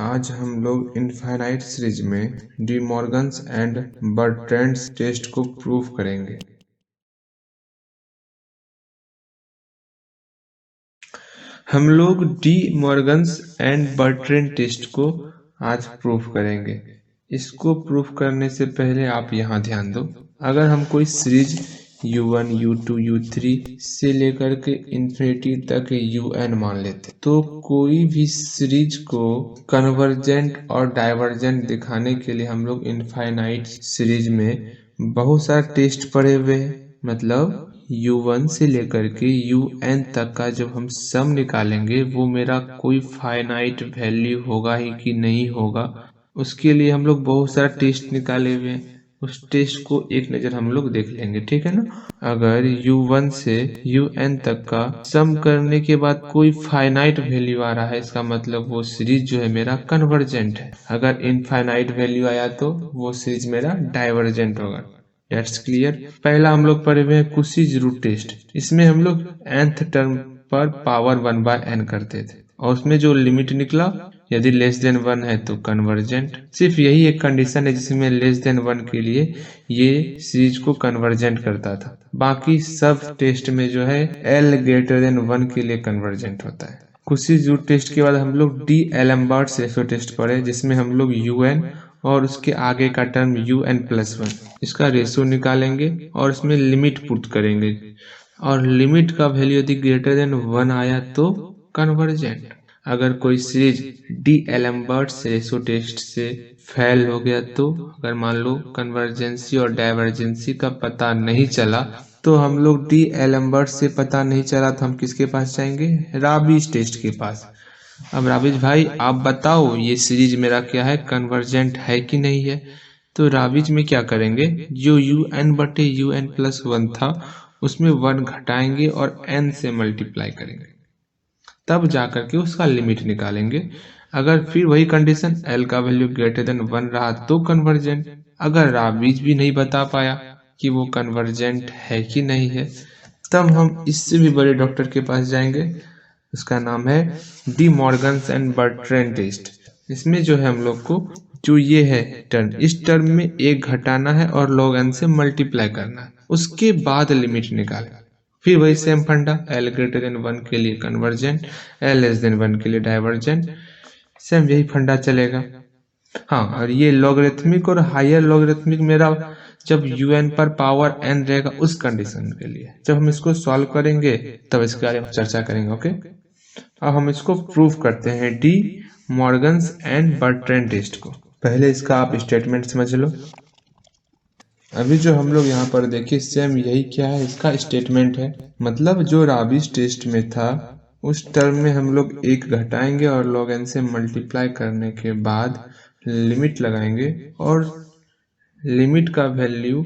आज हम लोग इनफाइनाइट सीरीज में De Morgan's and Bertrand's test को प्रूव करेंगे। हम लोग De Morgan's and Bertrand test को आज प्रूव करेंगे। इसको प्रूव करने से पहले आप यहाँ ध्यान दो, अगर हम कोई सीरीज u1, u2, u3 से लेकर के इन्फिनिटी तक un मान लेते, तो कोई भी सीरीज को कन्वर्जेंट और डाइवर्जेंट दिखाने के लिए हम लोग इनफाइनाइट सीरीज में बहुत सारा टेस्ट पढ़े हुए हैं। मतलब u1 से लेकर के un तक का जब हम सम निकालेंगे वो मेरा कोई फाइनाइट वैल्यू होगा ही कि नहीं होगा, उसके लिए हम लोग बहुत सारा टेस्ट निकाले हुए हैं। उस टेस्ट को एक नज़र हम लोग देख लेंगे, ठीक है ना। अगर u1 से un तक का सम करने के बाद कोई फाइनाइट वैल्यू आ रहा है, इसका मतलब वो सीरीज जो है मेरा कन्वर्जेंट है। अगर इनफाइनाइट वैल्यू आया तो वो सीरीज मेरा डाइवर्जेंट होगा। That's clear. पहला हम लोग पढ़े हुए हैं कुशीज रूट टेस्ट। इसमें हम लोग nth टर्म पर पावर 1/n करते थे और उसमें जो लिमिट निकला, यदि लेस देन 1 है तो कन्वर्जेंट। सिर्फ यही एक कंडीशन है जिसमें लेस देन 1 के लिए ये सीरीज को कन्वर्जेंट करता था। बाकी सब टेस्ट में जो है l ग्रेटर देन 1 के लिए कन्वर्जेंट होता है। कुशीज रूट टेस्ट के बाद हम लोग डी एलम्बर्ट्स रेशियो टेस्ट पढ़े, जिसमें हम लोग un और उसके आगे का टर्म un+1 इसका रेशियो निकालेंगे और इसमें लिमिट पुट करेंगे, और लिमिट का वैल्यू यदि ग्रेटर देन 1 आया तो कन्वर्जेंट। अगर कोई series D'Alembert's ratio test से फेल हो गया तो, अगर मान लो कन्वर्जेंसी और डाइवर्जेंसी का पता नहीं चला, तो हम लोग डी एलम्बर्ट्स से पता नहीं चला तो हम किसके पास जाएंगे? राबीज टेस्ट के पास। अब राबीज भाई आप बताओ ये सीरीज मेरा क्या है, कन्वर्जेंट है कि नहीं है? तो राबीज में क्या करेंगे, जो un/un+1 था उसमें 1 घटाएंगे और n से मल्टीप्लाई करेंगे, तब जाकर के उसका लिमिट निकालेंगे। अगर फिर वही कंडीशन l का वैल्यू ग्रेटर देन 1 रहा तो कन्वर्जेंट। अगर राबीज भी नहीं बता पाया कि वो कन्वर्जेंट है कि नहीं है, तब हम इससे भी बड़े डॉक्टर के पास जाएंगे। उसका नाम है De Morgan's and Bertrand test. इसमें जो है हम लोग को जो ये है टर्म, इस टर्म में 1 घटाना है और log n से मल्टीप्लाई करना है, उसके बाद लिमिट निकालें। फिर वही सेम फंडा, l ग्रेटर देन 1 के लिए कन्वर्जेंट, l लेस देन 1 के लिए डाइवर्जेंट, सेम यही फंडा चलेगा। हाँ, और ये लॉगरिथमिक और हायर लॉगरिथमिक मेरा जब un पर पावर n रहेगा उस कंडीशन के लिए। जब हम इसको सॉल्व करेंगे तब इसके बारे में चर्चा करेंगे। ओके, अब हम इसको प्रूव करते हैं De Morgan's and Bertrand test को। पहले इसका आप स्टेटमेंट समझ लो। अभी जो हम लोग यहाँ पर देखिए सेम यही क्या है, इसका स्टेटमेंट है। मतलब जो राबीज टेस्ट में था उस टर्म में हम लोग 1 घटाएंगे और log n से मल्टीप्लाई करने के बाद लिमिट लगाएंगे, और लिमिट का वैल्यू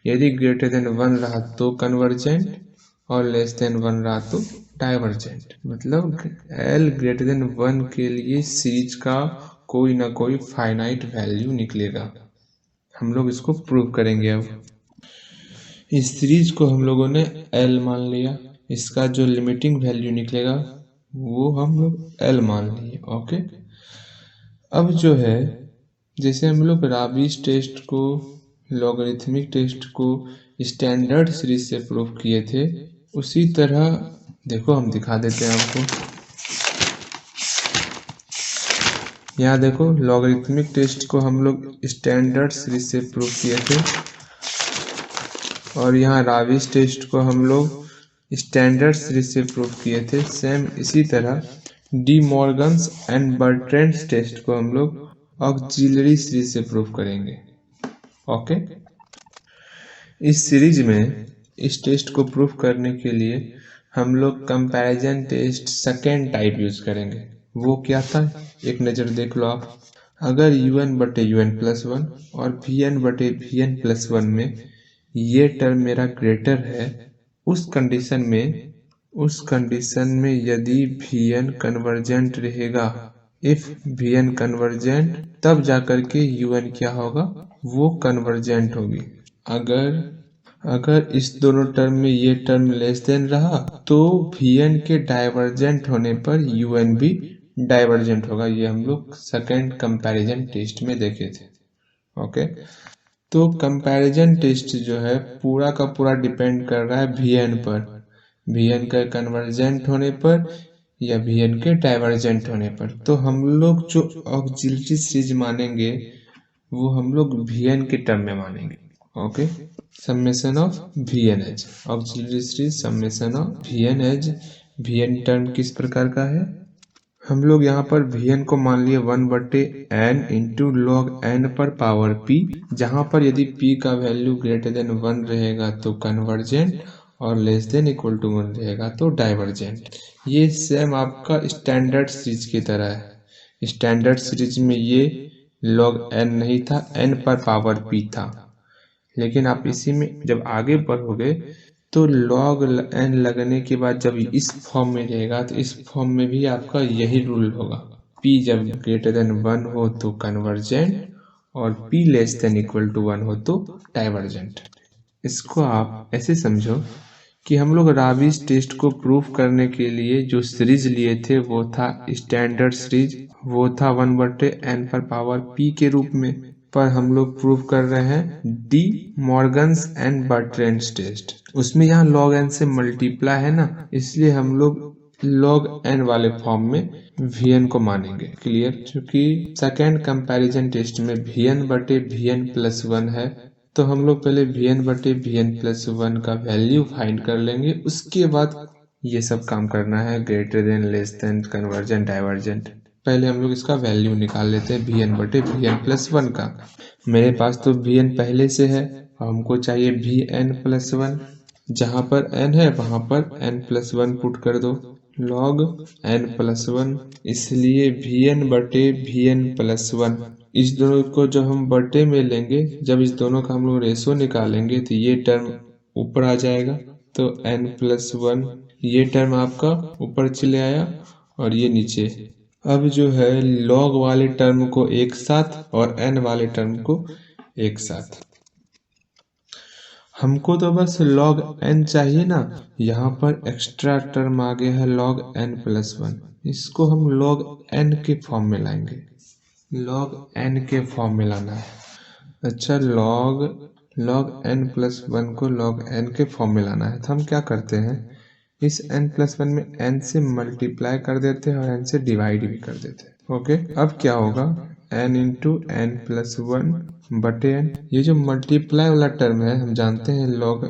यदि ग्रेटर देन 1 रहा तो कन्वर्जेंट और लेस देन 1 रहा तो डाइवर्जेंट। मतलब l ग्रेटर देन 1 के लिए सीरीज का कोई ना कोई फाइनाइट वैल्यू निकलेगा। हम लोग इसको प्रूव करेंगे। अब इस सीरीज को हम लोगों ने l मान लिया, इसका जो लिमिटिंग वैल्यू निकलेगा वो हम लोग l मान लिए। ओके, अब जो है जैसे हम लोग राबीज टेस्ट को, लॉगरिथमिक टेस्ट को स्टैंडर्ड सीरीज से प्रूव किए थे, उसी तरह देखो हम दिखा देते हैं आपको। यहाँ देखो लॉगरिथमिक टेस्ट को हम लोग स्टैंडर्ड सीरीज से प्रूव किए थे, और यहाँ राबीज टेस्ट को हम लोग स्टैंडर्ड सीरीज से प्रूव किए थे। सेम इसी तरह De Morgan's and Bertrand test को हम लोग ऑक्सिलरी सीरीज से प्रूव करेंगे। ओके, इस सीरीज में इस टेस्ट को प्रूव करने के लिए हम लोग comparison test second type use करेंगे। वो क्या था, एक नज़र देख लो आप। अगर un/un+1 और vn/vn+1 में ये टर्म मेरा ग्रेटर है, उस कंडीशन में यदि vn कन्वर्जेंट रहेगा, इफ vn कन्वर्जेंट, तब जाकर के un क्या होगा, वो कन्वर्जेंट होगी। अगर इस दोनों टर्म में ये टर्म लेस देन रहा तो vn के डाइवर्जेंट होने पर un भी डाइवर्जेंट होगा। ये हम लोग सेकेंड कंपैरिजन टेस्ट में देखे थे। ओके, तो कंपैरिजन टेस्ट जो है पूरा का पूरा डिपेंड कर रहा है Vn पर, Vn के कन्वर्जेंट होने पर या Vn के डाइवर्जेंट होने पर। तो हम लोग जो ऑक्सिलरी सीरीज मानेंगे वो हम लोग Vn के टर्म में मानेंगे। Okay, summation of Vn(h), auxiliary series summation of Vn(h). Vn term किस प्रकार का है, हम लोग यहाँ पर Vn को मान लिए 1/n इंटू लॉग n पर पावर p, जहाँ पर यदि p का वैल्यू ग्रेटर देन 1 रहेगा तो कन्वर्जेंट और लेस देन इक्वल टू 1 रहेगा तो डाइवर्जेंट। ये सेम आपका स्टैंडर्ड सीरीज की तरह है। स्टैंडर्ड सीरीज में ये log n नहीं था, n पर पावर p था, लेकिन आप इसी में जब आगे बढ़ोगे तो log n लगने के बाद जब इस फॉर्म में रहेगा तो इस फॉर्म में भी आपका यही रूल होगा। p जब ग्रेटर देन 1 हो तो कन्वर्जेंट और p less than equal to 1 हो तो डाइवर्जेंट। इसको आप ऐसे समझो कि हम लोग राबिस टेस्ट को प्रूफ करने के लिए जो सीरीज लिए थे वो था स्टैंडर्ड सीरीज, वो था 1/n पर पावर p के रूप में, पर हम लोग प्रूफ कर रहे हैं डी मॉर्गन्स एंड बर्ट्रेंड्स टेस्ट। उसमें यहाँ log n से मल्टीप्लाई है ना, इसलिए हम लोग log n वाले फॉर्म में Vn को मानेंगे। क्लियर? क्योंकि सेकेंड कंपैरिजन टेस्ट में Vn/Vn+1 है, तो हम लोग पहले Vn/Vn+1 का वैल्यू फाइंड कर लेंगे, उसके बाद ये सब काम करना है, greater than, less than, convergent, divergent. पहले हम लोग इसका वैल्यू निकाल लेते हैं Vn/Vn+1 का। मेरे पास तो Vn पहले से है, हमको चाहिए Vn+1। जहाँ पर n है वहाँ पर n+1 पुट कर दो, log n+1, इसलिए Vn/Vn+1। इस दोनों को जब हम बटे में लेंगे, जब इस दोनों का हम लोग रेशो निकालेंगे तो ये टर्म ऊपर आ जाएगा, तो n+1 ये टर्म आपका ऊपर चले आया और ये नीचे। अब जो है log वाले टर्म को एक साथ और n वाले टर्म को एक साथ। हमको तो बस log n चाहिए ना, यहाँ पर एक्स्ट्रा टर्म आ गया है log n+1, इसको हम log n के फॉर्म में लाएंगे, log n के फॉर्म में लाना है। अच्छा, log n+1 को log n के फॉर्म में लाना है, तो हम क्या करते हैं, इस n+1 में n से मल्टीप्लाई कर देते हैं और n से डिवाइड भी कर देते हैं। ओके, अब क्या होगा, n इंटू n+1/n। ये जो मल्टीप्लाई वाला टर्म है हम जानते हैं log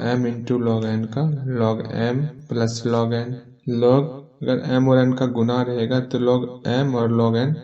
m into log n का, log m plus log n। log अगर m और n का गुना रहेगा तो log m और log n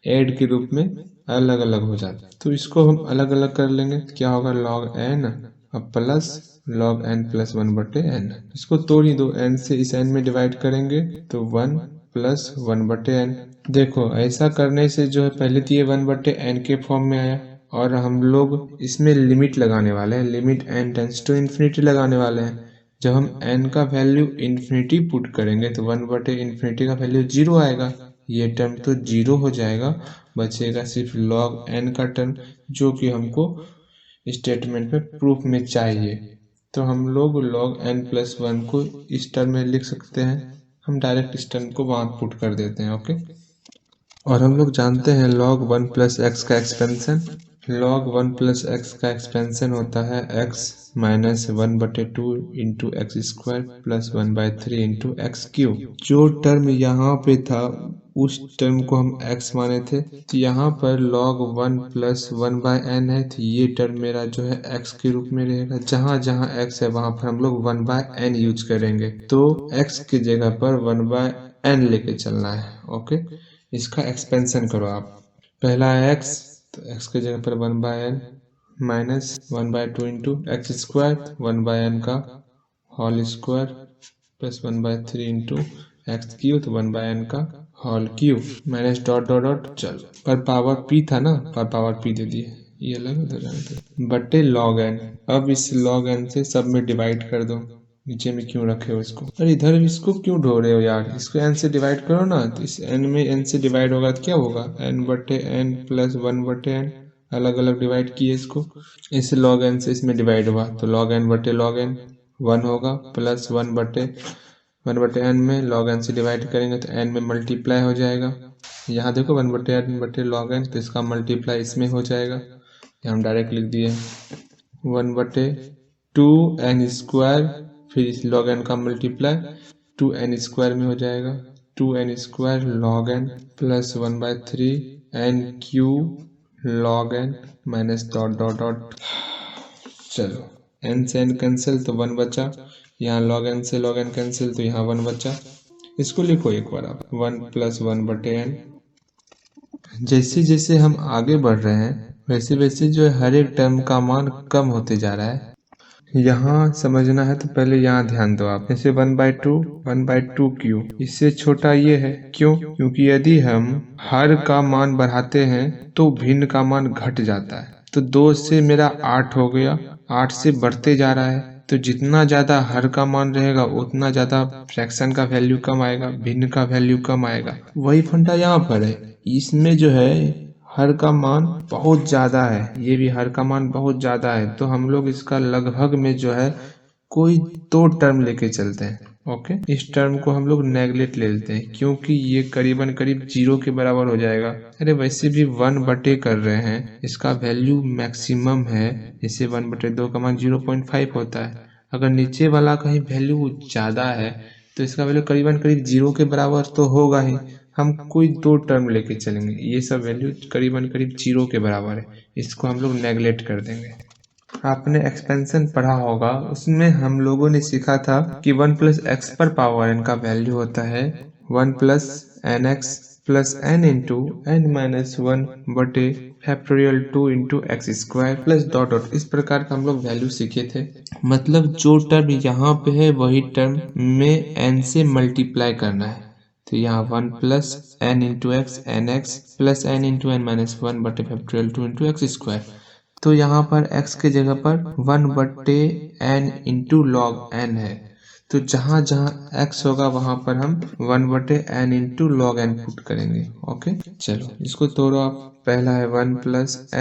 एड के रूप में अलग अलग हो जाता है, तो इसको हम अलग अलग कर लेंगे। क्या होगा, log n अब प्लस log n+1/n। इसको तोड़ ही दो, n से इस n में डिवाइड करेंगे तो 1 प्लस 1/n। देखो, ऐसा करने से जो है पहले तो ये 1/n के फॉर्म में आया, और हम लोग इसमें लिमिट लगाने वाले हैं, limit n tends to infinity लगाने वाले हैं। जब हम n का वैल्यू इन्फिनिटी पुट करेंगे तो 1/∞ का वैल्यू 0 आएगा, ये टर्म तो 0 हो जाएगा, बचेगा सिर्फ log n का टर्म, जो कि हमको स्टेटमेंट में प्रूफ में चाहिए। तो हम लोग log n+1 को इस टर्म में लिख सकते हैं, हम डायरेक्ट इस टर्म को वहाँ पुट कर देते हैं। ओके, और हम लोग जानते हैं log 1+x का एक्सपेंशन, log 1+x का एक्सपेंशन होता है x minus 1/2 into x² plus 1/3 into x³। जो टर्म यहाँ पे था उस टर्म को हम x माने थे, तो यहाँ पर log 1+1/n है, तो ये टर्म मेरा जो है x के रूप में रहेगा। जहाँ जहाँ x है वहाँ पर हम लोग 1/n यूज करेंगे, तो x की जगह पर 1/n लेके चलना है। ओके, इसका एक्सपेंशन करो आप, पहला है x, तो x की जगह पर 1/n minus 1/2 into x² 1/n का whole square plus 1/3 into x³ तो 1/n का whole cube minus dot dot dot. चलो, पर पावर p था ना, पर पावर p दे दिए, ये अलग हो जाएगा बटे log n। अब इस log n से सब में डिवाइड कर दो, नीचे में क्यों रखे हो इसको, अरे इधर इसको क्यों ढो रहे हो यार, इसको n से डिवाइड करो ना, तो इस n में n से डिवाइड होगा तो क्या होगा, n/n प्लस 1/n, अलग अलग डिवाइड किए इसको, इस log n से इसमें डिवाइड हुआ तो log n/log n 1 होगा, प्लस 1/n 1/n में log n से डिवाइड करेंगे तो n में मल्टीप्लाई हो जाएगा। यहाँ देखो 1/n/log n, तो इसका मल्टीप्लाई इसमें हो जाएगा। यहाँ हम डायरेक्ट लिख दिए 1/2n², फिर इस log n का मल्टीप्लाई 2n² में हो जाएगा। 2n² log n plus 1/3n³ log n minus dot dot dot. चलो n से n कैंसिल तो 1 बचा, यहाँ log n से log n कैंसिल तो यहाँ 1 बचा। इसको लिखो एक बार आप 1 + 1/n। जैसे जैसे हम आगे बढ़ रहे हैं वैसे वैसे जो है हर एक टर्म का मान कम होते जा रहा है। यहाँ समझना है तो पहले यहाँ ध्यान दो आप। जैसे 1/2 इससे छोटा ये है, क्यों? क्योंकि यदि हम हर का मान बढ़ाते हैं तो भिन्न का मान घट जाता है। तो 2 से मेरा 8 हो गया, 8 से बढ़ते जा रहा है, तो जितना ज्यादा हर का मान रहेगा उतना ज्यादा फ्रैक्शन का वैल्यू कम आएगा, भिन्न का वैल्यू कम आएगा। वही फंडा यहाँ पर है। इसमें जो है हर का मान बहुत ज़्यादा है, ये भी हर का मान बहुत ज़्यादा है, तो हम लोग इसका लगभग में जो है कोई 2 टर्म लेके चलते हैं। ओके, इस टर्म को हम लोग नेगलेक्ट ले लेते हैं क्योंकि ये करीबन करीब 0 के बराबर हो जाएगा। अरे वैसे भी 1/, कर रहे हैं, इसका वैल्यू मैक्सिमम है। जैसे 1/2 का मान 0.5 होता है। अगर नीचे वाला कहीं वैल्यू ज़्यादा है तो इसका वैल्यू करीबन करीब 0 के बराबर तो होगा ही। हम कोई 2 टर्म लेके चलेंगे, ये सब वैल्यू करीबन करीब 0 के बराबर है, इसको हम लोग नेगलेक्ट कर देंगे। आपने एक्सपेंशन पढ़ा होगा, उसमें हम लोगों ने सीखा था कि 1 + x पर पावर n का वैल्यू होता है 1 + nx + n × n-1/2 plus dot dot. इस प्रकार का हम लोग वैल्यू सीखे थे। मतलब जो टर्म यहाँ पे है वही टर्म में n से मल्टीप्लाई करना है। तो यहाँ 1 + n × x nx + n × n-1/2 x²। तो यहाँ पर x के जगह पर 1/n × log n है। तो जहाँ जहाँ x होगा वहाँ पर हम 1/n × log n पुट करेंगे। ओके, चलो इसको तोड़ो आप। पहला है 1 +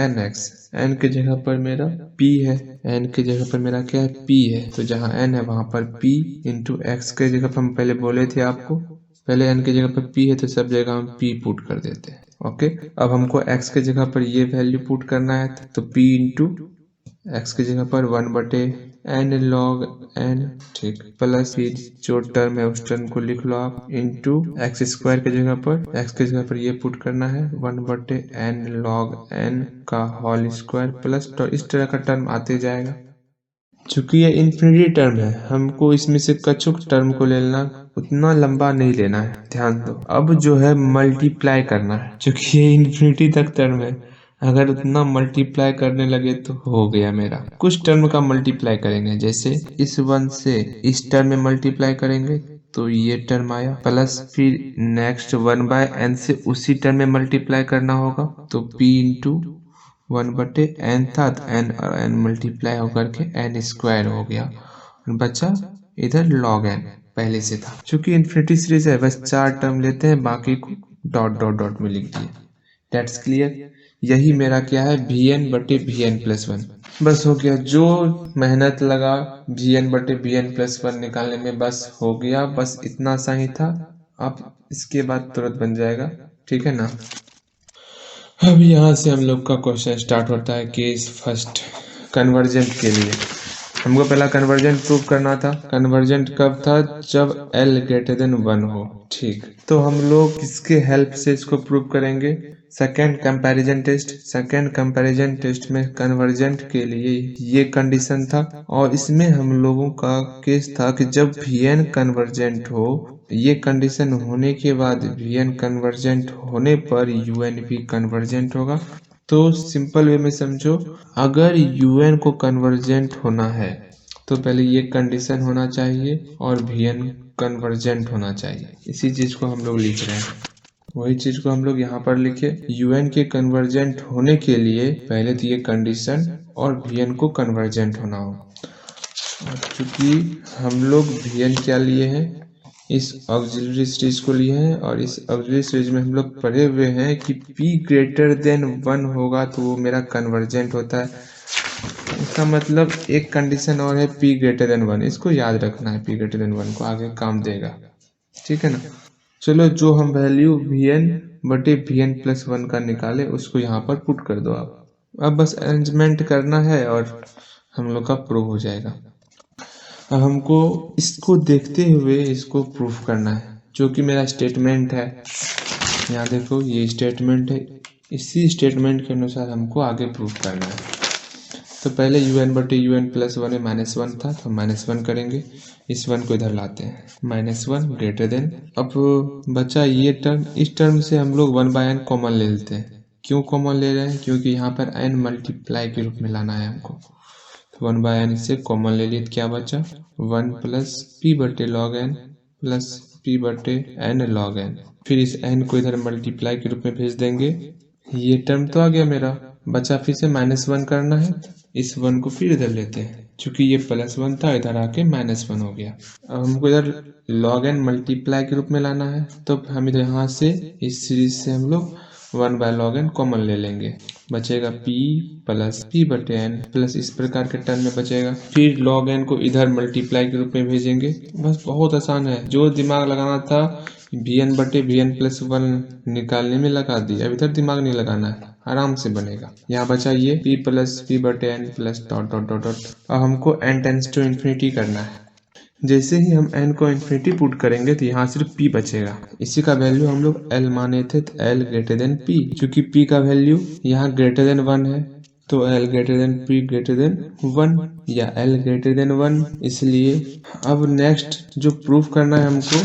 nx, n के जगह पर मेरा p है, n के जगह पर मेरा क्या है, p है। तो जहाँ n है वहाँ पर p × x के जगह पर हम पहले बोले थे आपको, पहले n की जगह पर p है तो सब जगह हम p पुट कर देते हैं। ओके, अब हमको x के जगह पर ये वैल्यू पुट करना है तो p × x की जगह पर 1/n log n, ठीक, प्लस फिर जो टर्म है उस टर्म को लिख लो आप, इंटू x² की जगह पर, x की जगह पर ये पुट करना है 1/n log n का होल स्क्वायर प्लस, तो इस तरह का टर्म आते जाएगा। चूंकि ये इन्फिनिटी टर्म है, हमको इसमें से कछुक टर्म को लेना, उतना लंबा नहीं लेना है, ध्यान दो। अब जो है मल्टीप्लाई करना है, चूंकि ये इन्फिनिटी तक टर्म है, अगर उतना मल्टीप्लाई करने लगे तो हो गया मेरा। कुछ टर्म का मल्टीप्लाई करेंगे, जैसे इस 1 से इस टर्म में मल्टीप्लाई करेंगे तो ये टर्म आया, प्लस फिर नेक्स्ट 1/n से उसी टर्म में मल्टीप्लाई करना होगा तो p × 1/n था तो n और n मल्टीप्लाई होकर के n² हो गया, बचा इधर log n पहले से था। चूंकि इन्फिनिटी सीरीज है बस 4 टर्म लेते हैं, बाकी को डॉट डॉट डॉट में लिख दिए। That's clear. यही मेरा क्या है, Vn/Vn+1। बस हो गया, जो मेहनत लगा Vn/Vn+1 निकालने में बस हो गया, बस इतना सा ही था। अब इसके बाद तुरंत बन जाएगा, ठीक है ना। अब यहाँ से हम लोग का क्वेश्चन स्टार्ट होता है केस फर्स्ट, कन्वर्जेंट के लिए। हमको पहला कन्वर्जेंट प्रूव करना था। कन्वर्जेंट कब था, जब L > 1 हो, ठीक। तो हम लोग किसके हेल्प से इसको प्रूव करेंगे, second comparison test. Second comparison test में कन्वर्जेंट के लिए ये कंडीशन था, और इसमें हम लोगों का केस था कि जब Vn कन्वर्जेंट हो, ये कंडीशन होने के बाद Vn कन्वर्जेंट होने पर Un भी कन्वर्जेंट होगा। तो सिंपल वे में समझो, अगर UN को कन्वर्जेंट होना है तो पहले ये कंडीशन होना चाहिए और Vn कन्वर्जेंट होना चाहिए। इसी चीज को हम लोग लिख रहे हैं, वही चीज को हम लोग यहाँ पर लिखे। UN के कन्वर्जेंट होने के लिए पहले तो ये कंडीशन और Vn को कन्वर्जेंट होना हो। चूंकि हम लोग Vn क्या लिए हैं, इस ऑक्सिलरी सीरीज को लिए हैं, और इस ऑक्सिलरी सीरीज में हम लोग पढ़े हुए हैं कि p > 1 होगा तो वो मेरा कन्वर्जेंट होता है। इसका मतलब एक कंडीशन और है p ग्रेटर देन 1, इसको याद रखना है, p ग्रेटर देन 1 को आगे काम देगा, ठीक है ना। चलो जो हम वैल्यू vn/vn+1 का निकाले उसको यहाँ पर पुट कर दो आप। अब बस अरेंजमेंट करना है और हम लोग का प्रूव हो जाएगा। अब हमको इसको देखते हुए इसको प्रूफ करना है, जो कि मेरा स्टेटमेंट है। यहाँ देखो ये स्टेटमेंट है, इसी स्टेटमेंट के अनुसार हमको आगे प्रूफ करना है। तो पहले un/un+1 में -1 था तो -1 करेंगे, इस 1 को इधर लाते हैं, -1 ग्रेटर देन। अब बचा ये टर्म, इस टर्म से हम लोग 1/n कॉमन ले लेते हैं। क्यों कॉमन ले रहे हैं? क्योंकि यहाँ पर n मल्टीप्लाई के रूप में लाना है हमको। तो 1/n से कॉमन ले लिए, क्या बचा 1 + p/log n plus p/n log n। फिर इस n को इधर मल्टीप्लाई के रूप में भेज देंगे। ये टर्म तो आ गया मेरा, बचा फिर से -1 करना है, इस 1 को फिर इधर लेते हैं, चूंकि ये +1 था इधर आके -1 हो गया। अब हमको इधर log n मल्टीप्लाई के रूप में लाना है, तो हम इधर यहाँ से इस सीरीज से हम लोग 1/log n कॉमन ले लेंगे, बचेगा p + p/n प्लस इस प्रकार के टर्म में बचेगा। फिर log n को इधर मल्टीप्लाई के रूप में भेजेंगे। बस बहुत आसान है, जो दिमाग लगाना था vn/vn+1 निकालने में लगा दिया, अब इधर दिमाग नहीं लगाना है, आराम से बनेगा। यहाँ बचा ये p + p/n plus dot dot dot dot. अब हमको n टेंड्स टू इन्फिनिटी करना है। जैसे ही हम n को इन्फिनिटी पुट करेंगे तो यहाँ सिर्फ p बचेगा। इसी का वैल्यू हम लोग l माने थे, तो l ग्रेटर देन p, क्योंकि p का वैल्यू यहाँ ग्रेटर देन 1 है, तो l greater than p greater than 1 या l ग्रेटर देन 1, इसलिए। अब नेक्स्ट जो प्रूफ करना है हमको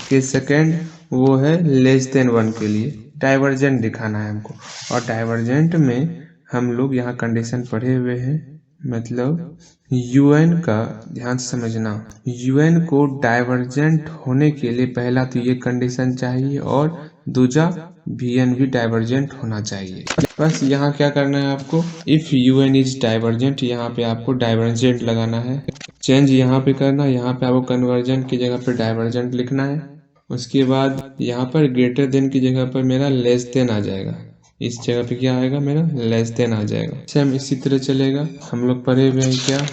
कि सेकेंड, वो है लेस देन 1 के लिए डाइवर्जेंट दिखाना है हमको। और डाइवर्जेंट में हम लोग यहाँ कंडीशन पढ़े हुए हैं, मतलब un का ध्यान से समझना, un को डाइवर्जेंट होने के लिए पहला तो ये कंडीशन चाहिए और दूजा vn भी डाइवर्जेंट होना चाहिए। बस यहाँ क्या करना है आपको, इफ un इज डाइवर्जेंट, यहाँ पे आपको डाइवर्जेंट लगाना है। चेंज यहाँ पे करना, यहाँ पे आपको कन्वर्जेंट की जगह पे डाइवर्जेंट लिखना है। उसके बाद यहाँ पर ग्रेटर देन की जगह पर मेरा लेस देन आ जाएगा, इस जगह पे क्या आएगा मेरा लेस देन आ जाएगा। सेम इसी तरह चलेगा, हम लोग पढ़े हुए हैं क्या,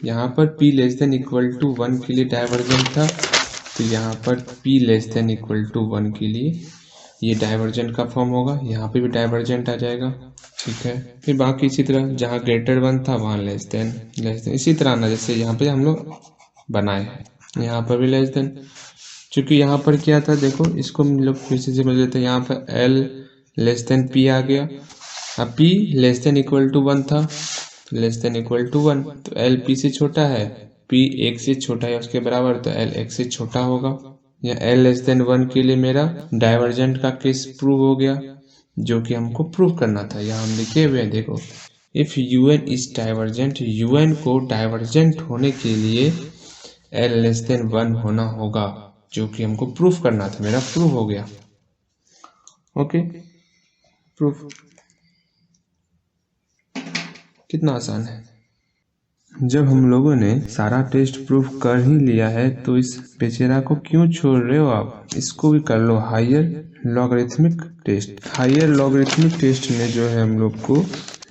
यहाँ पर p < 1 के लिए डाइवर्जेंट था, तो यहाँ पर p < 1 के लिए ये डाइवर्जेंट का फॉर्म होगा, यहाँ पे भी डाइवर्जेंट आ जाएगा, ठीक है। फिर बाकी इसी तरह जहाँ ग्रेटर 1 था वहाँ लेस देन इसी तरह आना, जैसे यहाँ पे हम लोग बनाए, यहाँ पर भी लेस देन। चूंकि यहाँ पर क्या था देखो, इसको हम लोग फिर से समझ लेते हैं। यहाँ पर l < p आ गया, अब p < 1 था, तो 1, तो l p से छोटा है, p 1 से छोटा है उसके बराबर, तो l 1 से छोटा होगा। या l < 1 के लिए मेरा डाइवर्जेंट का केस प्रूव हो गया, जो कि हमको प्रूव करना था। यहाँ हम लिखे हुए हैं देखो, if un is divergent, un को डाइवर्जेंट होने के लिए l < 1 होना होगा, जो कि हमको प्रूफ करना था। मेरा प्रूफ हो गया, ओके। प्रूफ कितना आसान है। जब हम लोगों ने सारा टेस्ट प्रूफ कर ही लिया है तो इस बेचारा को क्यों छोड़ रहे हो आप, इसको भी कर लो। Higher logarithmic test, higher logarithmic test में जो है हम लोग को,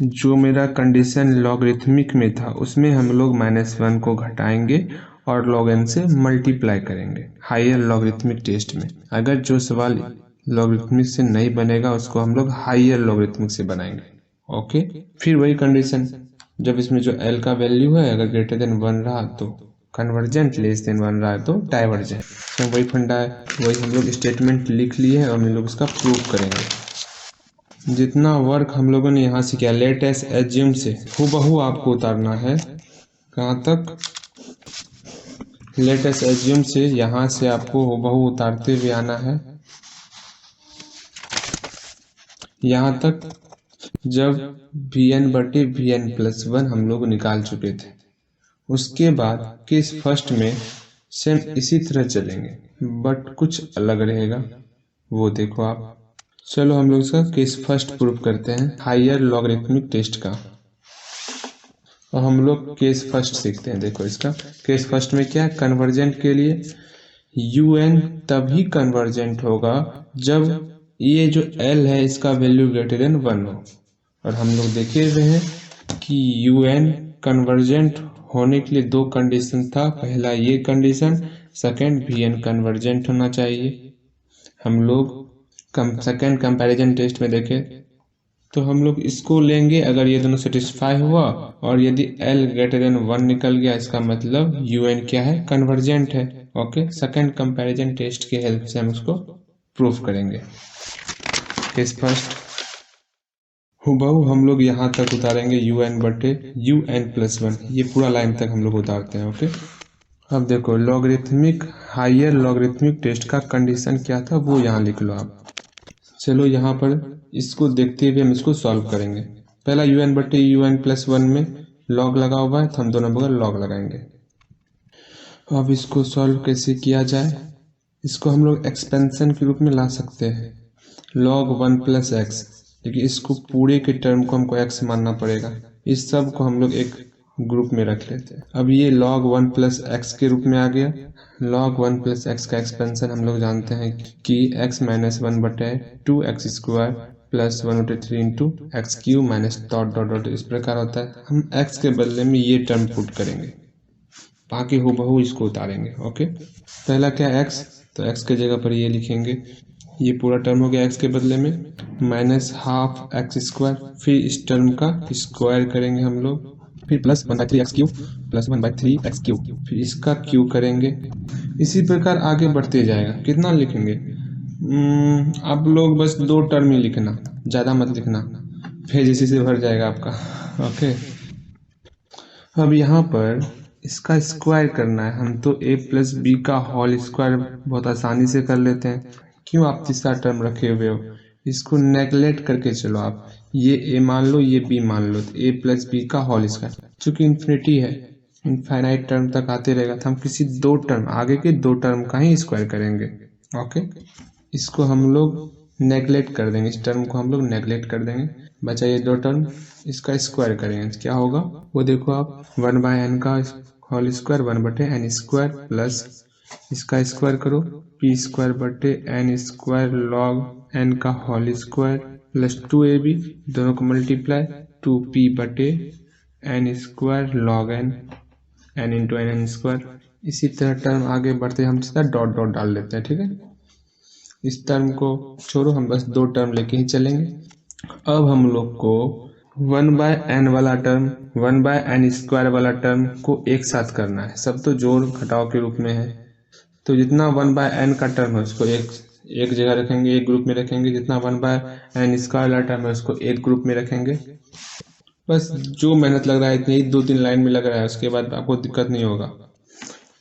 जो मेरा कंडीशन लॉगरिथमिक में था उसमें हम लोग -1 को घटाएंगे और log n से मल्टीप्लाई करेंगे। हायर लॉगरिथमिक टेस्ट में अगर जो सवाल लॉगरिथमिक से नहीं बनेगा उसको हम लोग हायर लॉगरिथमिक से बनाएंगे, ओके। फिर वही कंडीशन, जब इसमें जो l का वैल्यू है अगर ग्रेटर देन 1 रहा तो कन्वर्जेंट, लेस देन 1 रहा तो डाइवर्जेंट। तो वही फंडा है, वही हम लोग स्टेटमेंट लिख लिए हैं और हम लोग इसका प्रूफ करेंगे। जितना वर्क हम लोगों ने यहाँ से किया लेट एस एज्यूम से हूबहू आपको उतारना है। कहाँ तक? लेट अस एज्यूम से यहाँ से आपको हूबहू उतारते हुए आना है यहाँ तक, जब vn/vn+1 हम लोग निकाल चुके थे। उसके बाद केस फर्स्ट में सेम इसी तरह चलेंगे, बट कुछ अलग रहेगा, वो देखो आप। चलो हम लोग इसका केस फर्स्ट प्रूफ करते हैं, हायर लॉगरिथमिक टेस्ट का। और हम लोग केस फर्स्ट सीखते हैं। देखो इसका केस फर्स्ट में क्या है, कन्वर्जेंट के लिए un तभी कन्वर्जेंट होगा जब ये जो l है इसका वैल्यू ग्रेटर देन 1 हो। और हम लोग देखे हुए हैं कि un कन्वर्जेंट होने के लिए दो कंडीशन था। पहला ये कंडीशन, सेकंड Vn कन्वर्जेंट होना चाहिए। हम लोग सेकंड कंपैरिजन टेस्ट में देखें तो हम लोग इसको लेंगे, अगर ये दोनों सेटिस्फाई हुआ और यदि L ग्रेटर देन 1 निकल गया, इसका मतलब UN क्या है, कन्वर्जेंट है। ओके, सेकंड कंपैरिजन टेस्ट की हेल्प से हम उसको प्रूफ करेंगे। केस फर्स्ट, हुबहू हम लोग यहाँ तक उतारेंगे UN बटे UN+1, ये पूरा लाइन तक हम लोग उतारते हैं। ओके, अब देखो लॉगरिथमिक, हायर लॉगरिथमिक टेस्ट का कंडीशन क्या था वो यहाँ लिख लो आप। चलो यहाँ पर इसको देखते हुए हम इसको सॉल्व करेंगे। पहला UN बटे UN+1 में लॉग लगा हुआ है तो हम दोनों बगल लॉग लगाएंगे। अब इसको सॉल्व कैसे किया जाए, इसको हम लोग एक्सपेंशन के रूप में ला सकते हैं, log 1 + x, लेकिन इसको पूरे के टर्म को हमको x मानना पड़ेगा। इस सब को हम लोग एक ग्रुप में रख लेते हैं। अब ये log 1 + x के रूप में आ गया। log 1 + x का एक्सपेंशन हम लोग जानते हैं कि x - 1 बटे 2x² + 1/3 into x³ minus dot dot dot इस प्रकार होता है। हम x के बदले में ये टर्म पुट करेंगे, बाकी हुबहू इसको उतारेंगे। ओके, पहला क्या x, तो x के जगह पर ये लिखेंगे, ये पूरा टर्म हो गया x के बदले में -½ x², फिर इस टर्म का स्क्वायर करेंगे हम लोग, फिर +1/3 x³ + 1/3 x³, फिर इसका क्यू करेंगे। इसी प्रकार आगे बढ़ते जाएगा। कितना लिखेंगे, आप लोग बस 2 टर्म ही लिखना, ज़्यादा मत लिखना, पेज इसी से भर जाएगा आपका। ओके, अब यहाँ पर इसका स्क्वायर करना है, हम तो a + b का होल स्क्वायर बहुत आसानी से कर लेते हैं। क्यों आप तीसरा टर्म रखे हुए हो, इसको नेगलेक्ट करके चलो आप, ये a मान लो, ये b मान लो, तो a + b का होल स्क्वायर, चूंकि इन्फिनिटी है, इनफाइनाइट टर्म तक आते रहेगा, तो हम किसी 2 टर्म, आगे के 2 टर्म का ही स्क्वायर करेंगे। ओके, इसको हम लोग नेगलेक्ट कर देंगे, इस टर्म को हम लोग नेगलेक्ट कर देंगे, बचा ये 2 टर्म, इसका स्क्वायर करेंगे, क्या होगा वो देखो आप, 1/n का होल स्क्वायर 1/n² प्लस इसका स्क्वायर करो p² बटे n² log n का होल स्क्वायर प्लस 2ab, दोनों को मल्टीप्लाई 2p बटे n² log n into n²। इसी तरह टर्म आगे बढ़ते हम सीधा डॉट डॉट डाल लेते हैं। ठीक है, इस टर्म को छोड़ो, हम बस 2 टर्म लेके ही चलेंगे। अब हम लोग को 1/n वाला टर्म, 1/n² वाला टर्म को एक साथ करना है, सब तो जोड़ घटाव के रूप में है, तो जितना 1/n का टर्म है उसको एक जगह रखेंगे, एक ग्रुप में रखेंगे, जितना 1/n² वाला टर्म है उसको एक ग्रुप में रखेंगे। बस जो मेहनत लग रहा है इतनी 2-3 लाइन में लग रहा है, उसके बाद आपको दिक्कत नहीं होगा।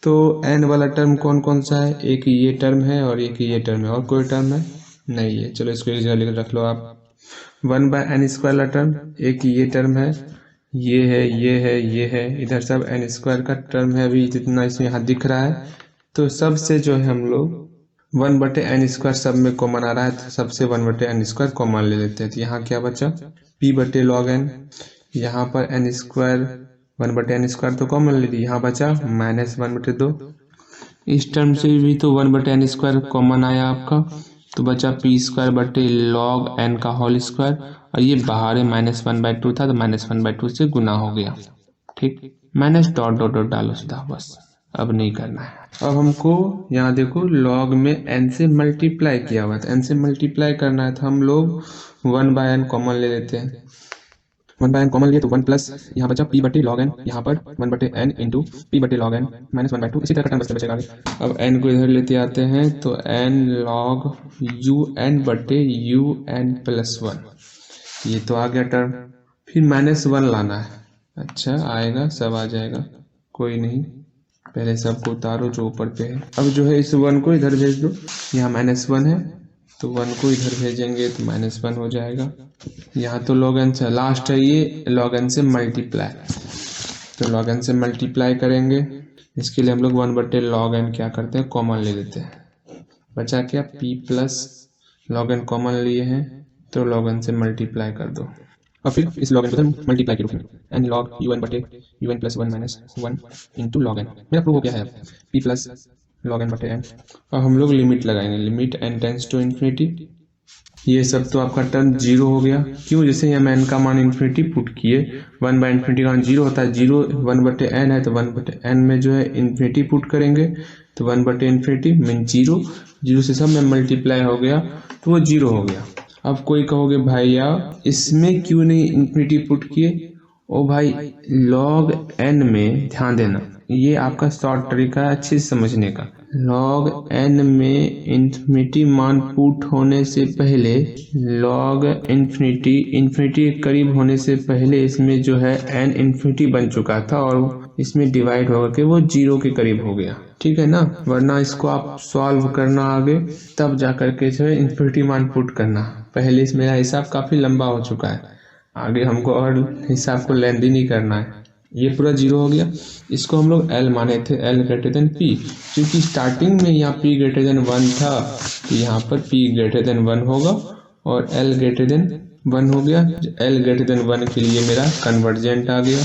तो n वाला टर्म कौन कौन सा है, एक ये टर्म है और एक ये टर्म है, और कोई टर्म है नहीं है, चलो इसको एक जगह लिख रख लो आप। 1/n² वाला टर्म, एक ये टर्म है, ये है, ये है, ये है, इधर सब n² का टर्म है, अभी जितना इसमें यहाँ दिख रहा है, तो सबसे जो है हम लोग 1/n² सब में कॉमन आ रहा है, तो सबसे 1/n² कॉमन ले लेते हैं, तो यहाँ क्या बचा, p/log n, यहाँ पर n² 1/n² तो कॉमन ले ली, यहाँ बचा -1/2, इस टर्म से भी तो 1/n² कॉमन आया आपका, तो बचा p²/log n का होल स्क्वायर, और ये बाहर है -1/2 था, तो -1/2 से गुना हो गया। ठीक, माइनस डॉट डॉट डॉट डालो सीधा, बस अब नहीं करना है। अब हमको यहाँ देखो लॉग में n से मल्टीप्लाई किया हुआ था, n से मल्टीप्लाई करना है, तो हम लोग 1/n कॉमन ले लेते हैं, 1/n कॉमन लिए तो 1 प्लस यहाँ बचा p/log n, यहाँ पर 1/n इंटू p/log n -1/2, इसी तरह का टर्म बचेगा आगे। अब n को इधर लेते आते हैं, तो n log un/un+1, ये तो आ गया टर्म, फिर -1 लाना है, अच्छा आएगा, सब आ जाएगा, कोई नहीं, पहले सबको उतारो जो ऊपर पे है। अब जो है इस 1 को इधर भेज दो, यहाँ -1 है, तो 1 को इधर भेजेंगे तो -1 हो जाएगा। यहाँ तो log n से लास्ट है, ये log n से मल्टीप्लाई, तो log n से मल्टीप्लाई करेंगे, इसके लिए हम लोग 1/log n क्या करते हैं, कॉमन ले लेते हैं, बचा क्या p + log n कॉमन लिए हैं, तो log n से मल्टीप्लाई कर दो, और फिर इस log n को मल्टीप्लाई के रूप में n log un/un+1 -1 into log n, मेरा प्रूफ हो गया है p + log n/n। और हम लोग लिमिट लगाएंगे, limit n tends to infinity, ये सब तो आपका टर्म जीरो हो गया। क्यों? जैसे हम एन का मान इन्फिनिटी पुट किए, 1/इन्फिनिटी का मान जीरो होता है, जीरो 1/n है तो 1/n में जो है इन्फिनिटी पुट करेंगे तो 1/इन्फिनिटी मीन जीरो, जीरो से सब में मल्टीप्लाई हो गया तो वो जीरो हो गया। अब कोई कहोगे भैया इसमें क्यों नहीं इन्फिनिटी पुट किए? ओ भाई लॉग एन में ध्यान देना, ये आपका शॉर्ट तरीका है अच्छे से समझने का। लॉग एन में इन्फिनिटी मान पुट होने से पहले, लॉग इन्फिनिटी इन्फिनिटी के करीब होने से पहले इसमें जो है एन इन्फिनिटी बन चुका था और इसमें डिवाइड होकर के वो जीरो के करीब हो गया, ठीक है ना। वरना इसको आप सॉल्व करना आगे, तब जा करके जो है इन्फिनिटी मान पुट करना। पहले इस मेरा हिसाब काफी लंबा हो चुका है, आगे हमको और हिसाब को लेंदी नहीं करना है। ये पूरा जीरो हो गया। इसको हम लोग एल माने थे, एल ग्रेटर देन पी, क्योंकि स्टार्टिंग में यहाँ पी ग्रेटर देन 1 था तो यहाँ पर पी ग्रेटर देन 1 होगा और एल ग्रेटर देन 1 हो गया। एल ग्रेटर देन 1 के लिए मेरा कन्वर्जेंट आ गया।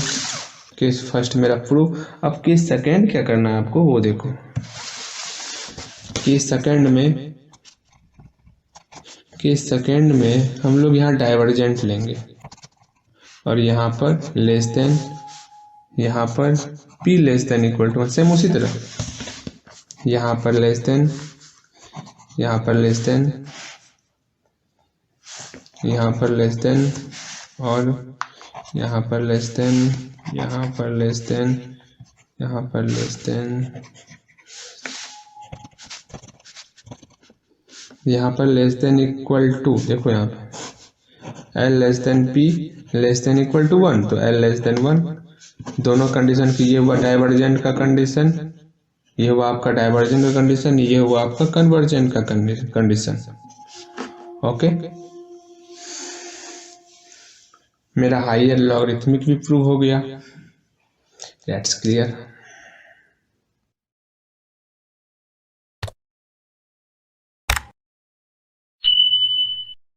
केस फर्स्ट मेरा प्रूफ। अब केस सेकेंड क्या करना है आपको वो देखो। केस सेकेंड में हम लोग यहाँ डाइवर्जेंट लेंगे और यहाँ पर लेस देन, यहाँ पर p less than equal to 1, same उसी तरह यहाँ पर लेस देन, यहाँ पर लेस देन, यहाँ पर लेस देन और यहाँ पर लेस देन, यहाँ पर लेस देन, यहाँ पर लेस देन, यहाँ पर लेस देन इक्वल टू, देखो यहाँ पर L less than P less than equal to 1 तो एल लेस देन 1। दोनों कंडीशन की, ये हुआ डाइवर्जेंट का कंडीशन, ये हुआ आपका डाइवर्जेंट का कंडीशन, ये हुआ आपका कन्वर्जेंट का कंडीशन। ओके, मेरा हायर लॉगरिथमिक भी प्रूव हो गया। That's clear.